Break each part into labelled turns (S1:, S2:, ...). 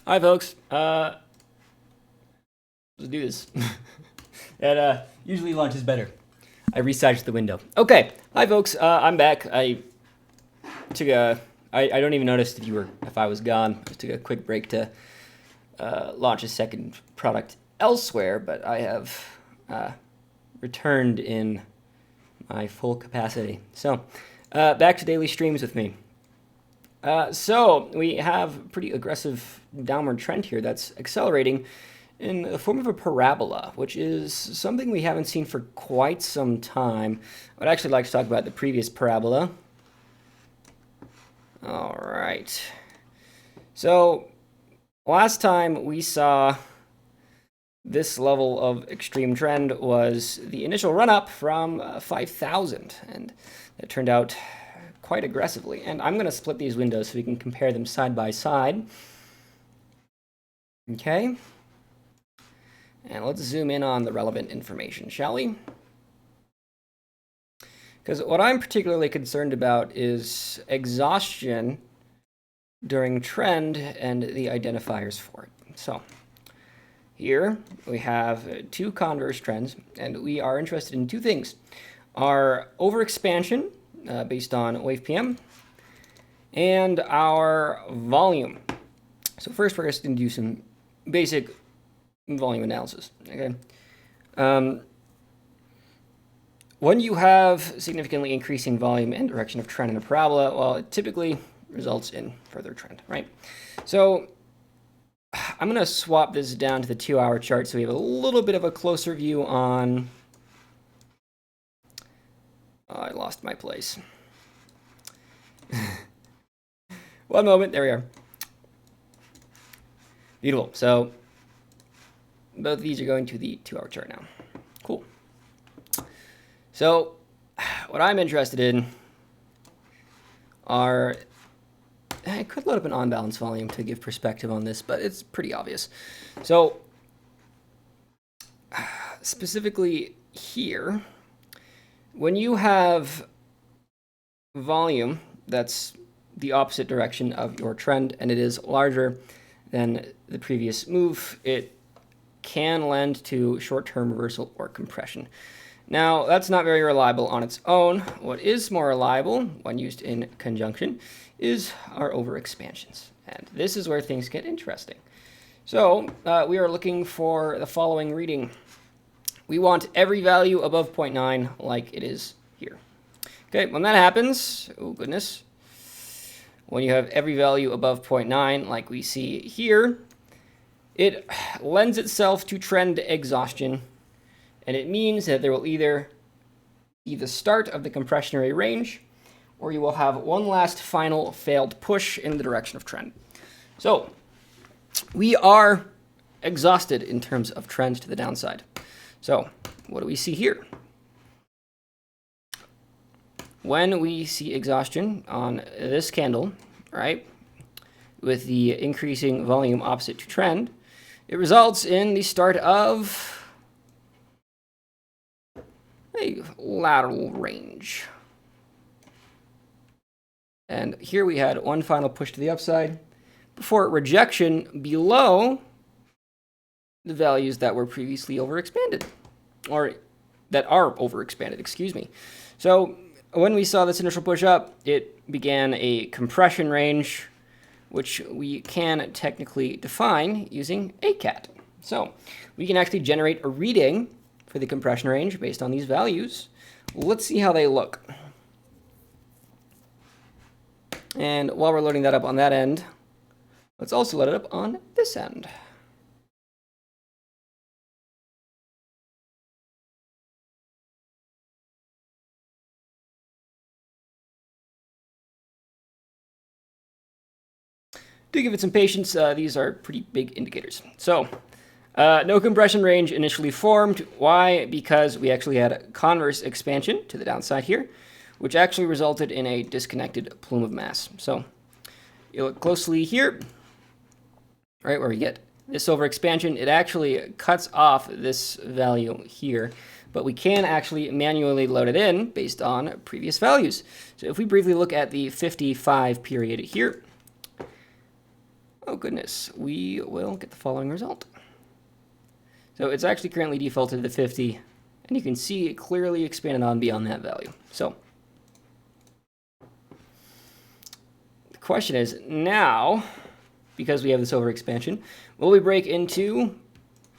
S1: Hi, folks. Let's do this. That usually launch is better. I resized the window. Okay. Hi, folks. I'm back. I took a. I don't even notice if I was gone. I just took a quick break to launch a second product elsewhere, but I have returned in my full capacity. So, back to daily streams with me. So we have a pretty aggressive downward trend here that's accelerating in the form of a parabola, which is something we haven't seen for quite some time. I'd actually like to talk about the previous parabola. All right. So last time we saw this level of extreme trend was the initial run up from 5,000, and it turned out quite aggressively. And I'm going to split these windows so we can compare them side by side. Okay. And let's zoom in on the relevant information, shall we? Because what I'm particularly concerned about is exhaustion during trend and the identifiers for it. So here we have two converse trends, and we are interested in two things. Our overexpansion based on wave PM, and our volume. So first we're just going to do some basic volume analysis. Okay. When you have significantly increasing volume and direction of trend in a parabola, well, it typically results in further trend, right? So I'm going to swap this down to the 2-hour chart so we have a little bit of a closer view on... I lost my place. One moment, there we are. Beautiful. So both of these are going to the 2-hour chart now. Cool. So what I'm interested in are, I could load up an on-balance volume to give perspective on this, but it's pretty obvious. So specifically here, when you have volume that's the opposite direction of your trend and it is larger than the previous move, it can lend to short-term reversal or compression. Now, that's not very reliable on its own. What is more reliable when used in conjunction is our overexpansions. And this is where things get interesting. So we are looking for the following reading. We want every value above 0.9 like it is here. Okay, when that happens, oh goodness, when you have every value above 0.9 like we see here, it lends itself to trend exhaustion, and it means that there will either be the start of the compressionary range, or you will have one last final failed push in the direction of trend. So we are exhausted in terms of trends to the downside. So what do we see here? When we see exhaustion on this candle, right, with the increasing volume opposite to trend, it results in the start of a lateral range. And here we had one final push to the upside before rejection below the values that were previously overexpanded, or that are overexpanded, excuse me. So when we saw this initial push up, it began a compression range, which we can technically define using ACAT. So we can actually generate a reading for the compression range based on these values. Let's see how they look. And while we're loading that up on that end, let's also load it up on this end. Do give it some patience. These are pretty big indicators. So no compression range initially formed. Why? Because we actually had a converse expansion to the downside here, which actually resulted in a disconnected plume of mass. So you look closely here, right, where we get this overexpansion. It actually cuts off this value here, but we can actually manually load it in based on previous values. So if we briefly look at the 55 period here, oh goodness, we will get the following result. So it's actually currently defaulted to 50, and you can see it clearly expanded on beyond that value. So the question is now, because we have this overexpansion, will we break into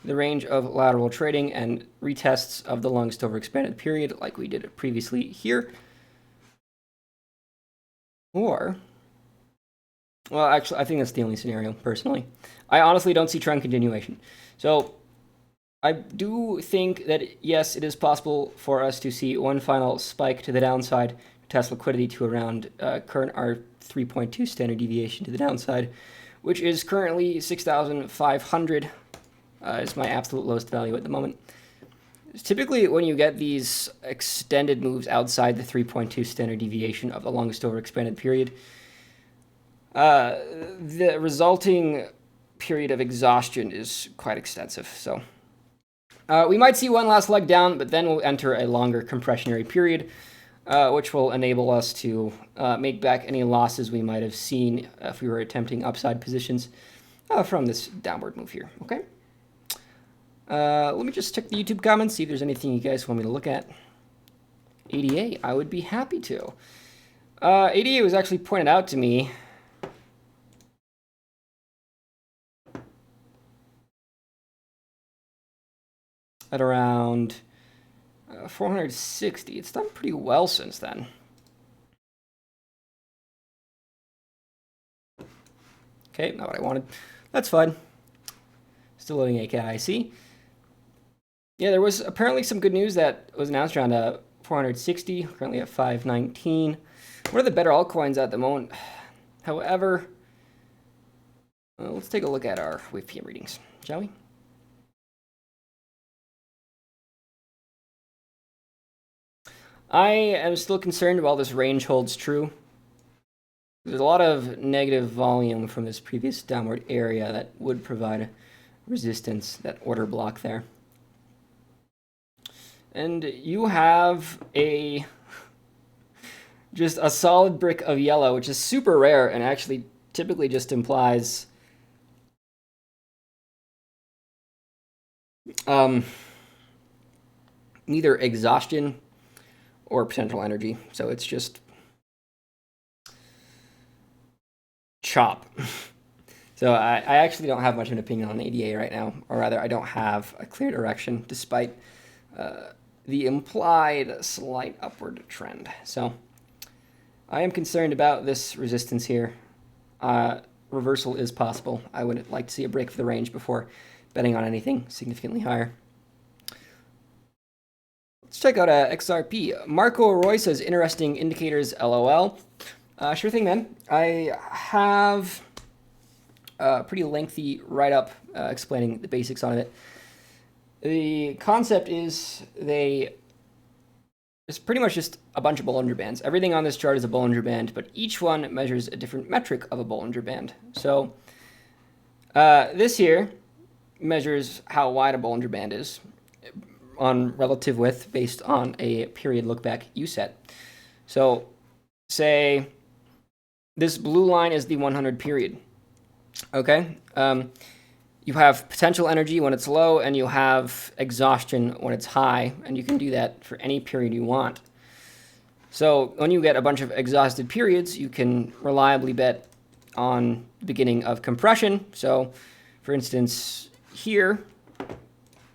S1: the range of lateral trading and retests of the longest overexpanded period like we did previously here? Or, well, actually, I think that's the only scenario, personally. I honestly don't see trend continuation. So I do think that, yes, it is possible for us to see one final spike to the downside, test liquidity to around current R3.2 standard deviation to the downside, which is currently 6,500 is my absolute lowest value at the moment. Typically, when you get these extended moves outside the 3.2 standard deviation of the longest overexpanded period, the resulting period of exhaustion is quite extensive. So we might see one last leg down, but then we'll enter a longer compressionary period, which will enable us to make back any losses we might have seen if we were attempting upside positions from this downward move here. Okay. Let me just check the YouTube comments, see if there's anything you guys want me to look at. ADA, I would be happy to. ADA was actually pointed out to me at around 460. It's done pretty well since then. Okay, not what I wanted. That's fine. Still loading AKIC. Yeah, there was apparently some good news that was announced around 460, currently at 519. One of the better altcoins at the moment. However, let's take a look at our wave PM readings, shall we? I am still concerned while this range holds true. There's a lot of negative volume from this previous downward area that would provide resistance, that order block there. And you have just a solid brick of yellow, which is super rare and actually typically just implies neither exhaustion or potential energy. So it's just chop. So I actually don't have much of an opinion on ADA right now, or rather I don't have a clear direction despite the implied slight upward trend. So I am concerned about this resistance here. Reversal is possible. I would like to see a break of the range before betting on anything significantly higher. Let's check out XRP. Marco Roy says, interesting indicators, LOL. Sure thing, man. I have a pretty lengthy write-up explaining the basics on it. The concept is it's pretty much just a bunch of Bollinger Bands. Everything on this chart is a Bollinger Band, but each one measures a different metric of a Bollinger Band. So this here measures how wide a Bollinger Band is on relative width based on a period look-back U set. So say this blue line is the 100 period. Okay? You have potential energy when it's low, and you have exhaustion when it's high, and you can do that for any period you want. So when you get a bunch of exhausted periods, you can reliably bet on the beginning of compression. So, for instance, here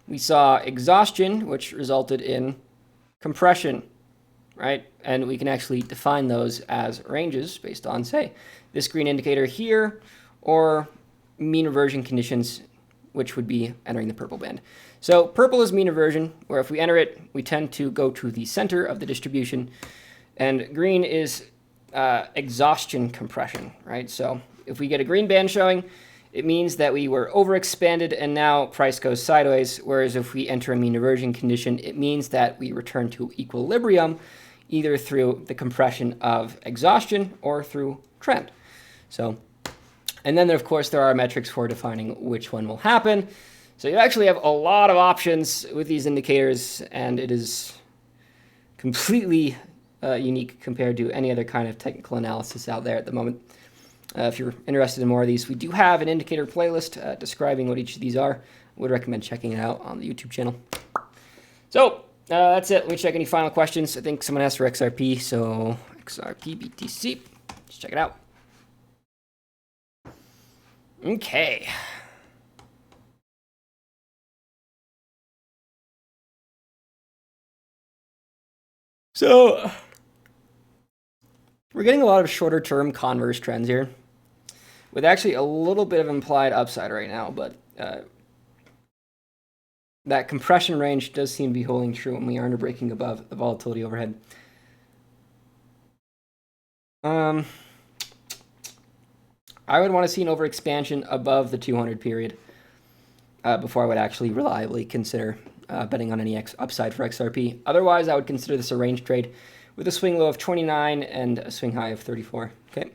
S1: we saw exhaustion, which resulted in compression, right? And we can actually define those as ranges based on, say, this green indicator here, or mean reversion conditions, which would be entering the purple band. So purple is mean reversion, where if we enter it, we tend to go to the center of the distribution. And green is exhaustion compression, right? So if we get a green band showing, it means that we were overexpanded and now price goes sideways. Whereas if we enter a mean reversion condition, it means that we return to equilibrium, either through the compression of exhaustion or through trend. So, and then, of course, there are metrics for defining which one will happen. So you actually have a lot of options with these indicators, and it is completely unique compared to any other kind of technical analysis out there at the moment. If you're interested in more of these, we do have an indicator playlist describing what each of these are. I would recommend checking it out on the YouTube channel. So that's it. Let me check any final questions. I think someone asked for XRP, so XRP BTC. Let's check it out. Okay. So we're getting a lot of shorter term converse trends here with actually a little bit of implied upside right now, but that compression range does seem to be holding true when we are breaking above the volatility overhead. I would want to see an overexpansion above the 200 period before I would actually reliably consider betting on any upside for XRP. Otherwise, I would consider this a range trade with a swing low of 29 and a swing high of 34. Okay.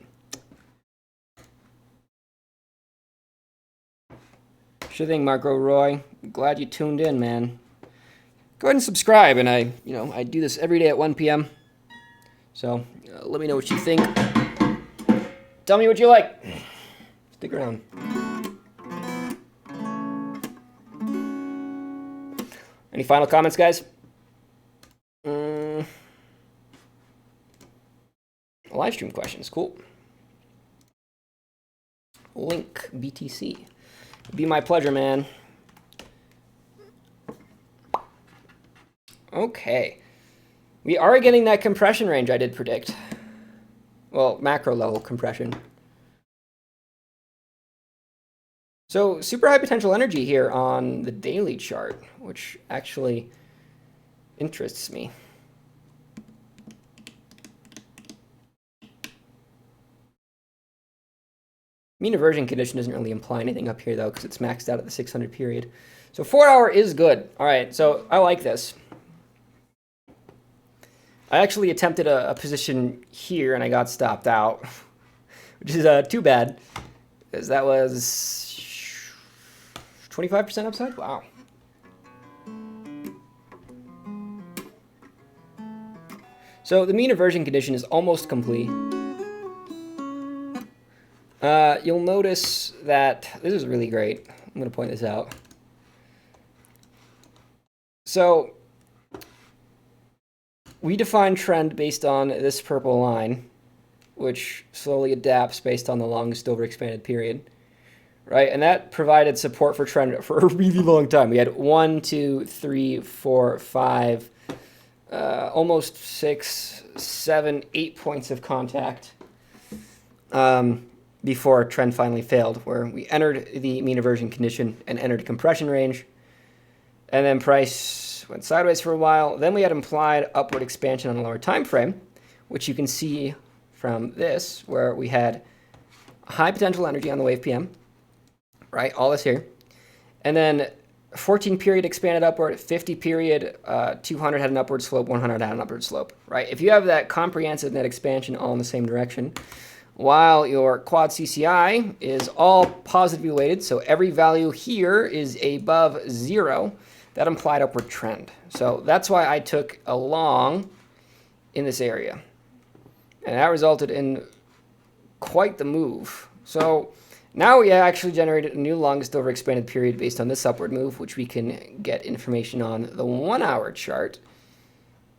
S1: Sure thing, Marco Roy. Glad you tuned in, man. Go ahead and subscribe, and I do this every day at 1 p.m. So let me know what you think. Tell me what you like. Stick around. Any final comments, guys? Live stream questions, cool. Link BTC. It'd be my pleasure, man. Okay. We are getting that compression range I did predict. Well, macro level compression. So super high potential energy here on the daily chart, which actually interests me. Mean reversion condition doesn't really imply anything up here, though, because it's maxed out at the 600 period. So 4 hour is good. All right, so I like this. I actually attempted a position here, and I got stopped out, which is too bad, because that was 25% upside? Wow. So the mean reversion condition is almost complete. You'll notice that this is really great. I'm going to point this out. So we define trend based on this purple line, which slowly adapts based on the longest overexpanded period, right? And that provided support for trend for a really long time. We had 1, 2, 3, 4, 5, almost 6, 7, 8 points of contact. Before trend finally failed, where we entered the mean reversion condition and entered compression range, and then price went sideways for a while. Then we had implied upward expansion on a lower time frame, which you can see from this, where we had high potential energy on the wave PM, right? All this here, and then 14 period expanded upward, 50 period, 200 had an upward slope, 100 had an upward slope, right? If you have that comprehensive net expansion all in the same direction, while your quad CCI is all positively weighted, so every value here is above 0, that implied upward trend. So that's why I took a long in this area. And that resulted in quite the move. So now we actually generated a new longest overexpanded period based on this upward move, which we can get information on the 1 hour chart.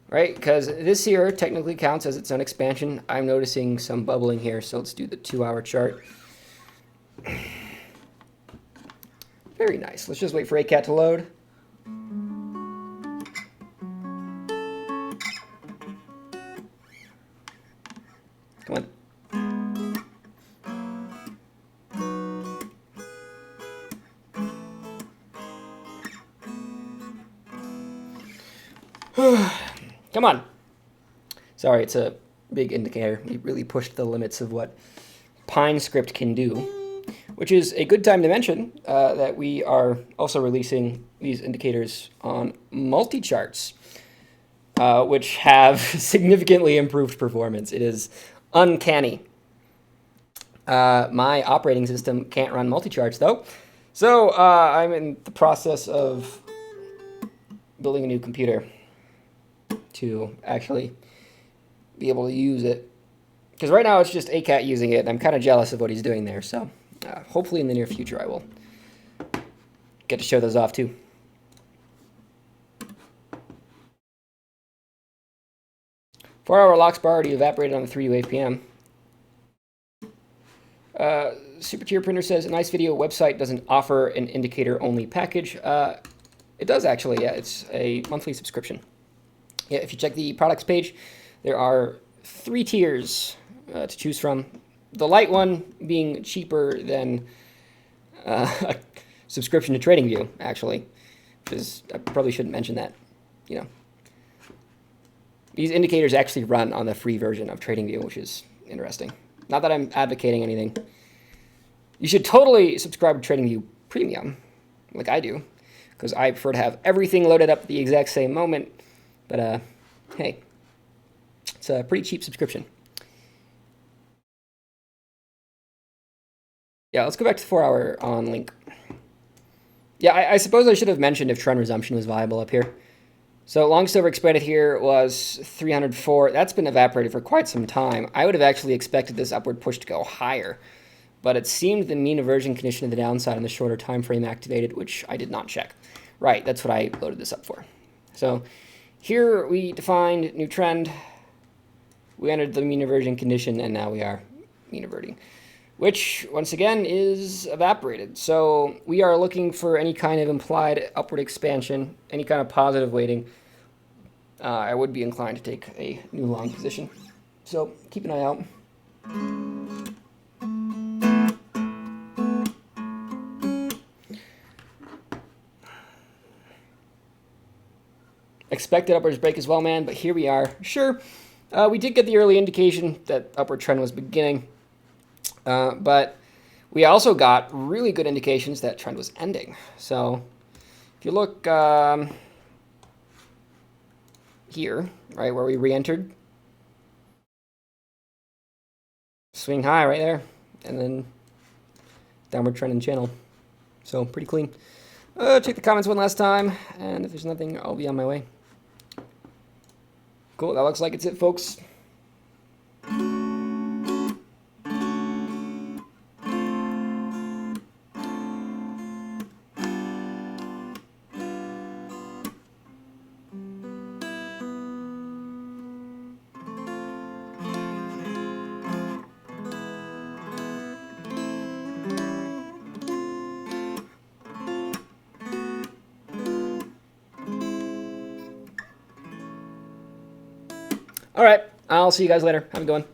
S1: Right, because this here technically counts as its own expansion. I'm noticing some bubbling here, so let's do the 2 hour chart. Very nice. Let's just wait for ACAT to load. Come on. Come on. Sorry, it's a big indicator. We really pushed the limits of what PineScript can do, which is a good time to mention that we are also releasing these indicators on multi-charts, which have significantly improved performance. It is uncanny. My operating system can't run multi-charts, though, so I'm in the process of building a new computer to actually be able to use it, because right now it's just ACAT using it, and I'm kind of jealous of what he's doing there. So hopefully in the near future I will get to show those off too. Four-hour LOX bar already evaporated on the 3U APM. Super Tier Printer says, a nice video website doesn't offer an indicator-only package. It does actually, yeah. It's a monthly subscription. Yeah, if you check the products page, there are 3 tiers to choose from. The light one being cheaper than a subscription to TradingView, actually. Because I probably shouldn't mention that, you know. These indicators actually run on the free version of TradingView, which is interesting. Not that I'm advocating anything. You should totally subscribe to TradingView Premium, like I do, because I prefer to have everything loaded up at the exact same moment. But hey, it's a pretty cheap subscription. Yeah, let's go back to the 4-hour on link. Yeah, I suppose I should have mentioned if trend resumption was viable up here. So long silver expanded here was 304. That's been evaporated for quite some time. I would have actually expected this upward push to go higher, but it seemed the mean aversion condition to the downside on the shorter time frame activated, which I did not check. Right, that's what I loaded this up for. So here we defined new trend. We entered the mean aversion condition, and now we are mean averting, which once again is evaporated. So we are looking for any kind of implied upward expansion, any kind of positive weighting. I would be inclined to take a new long position. So keep an eye out. Expected upwards break as well, man, but here we are. Sure, we did get the early indication that upward trend was beginning. But we also got really good indications that trend was ending. So if you look here, right, where we re-entered, swing high right there, and then downward trend in channel. So pretty clean. Check the comments one last time, and if there's nothing, I'll be on my way. Cool, that looks like it's it, folks. All right, I'll see you guys later. Have a good one.